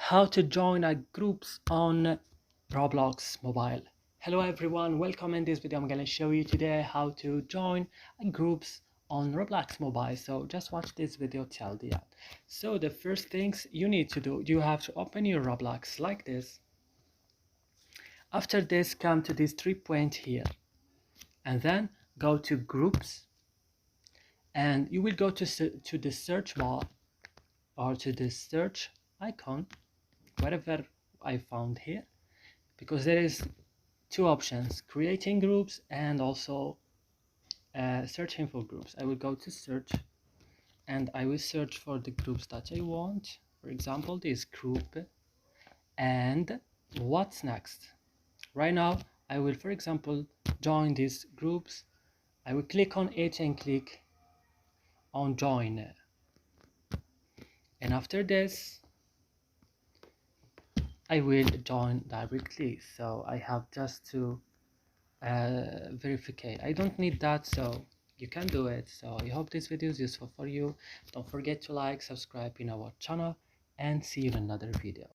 how to join a groups on Roblox mobile. Hello everyone, welcome. In this video I'm going to show you today how to join groups on Roblox mobile. So just watch this video till the end. So the first things you need to do, you have to open your Roblox like this. After this, come to this 3 point here and then go to groups, and you will go to the search bar or to the search icon, whatever I found here, because there is two options: creating groups and also searching for groups. I will go to search and I will search for the groups that I want. For example, this group. And what's next? Right now I will, for example, join these groups. I will click on it and click on join, and after this I will join directly. So I have just to verify. I don't need that, so you can do it. So I hope this video is useful for you. Don't forget to like, subscribe in our channel, and see you in another video.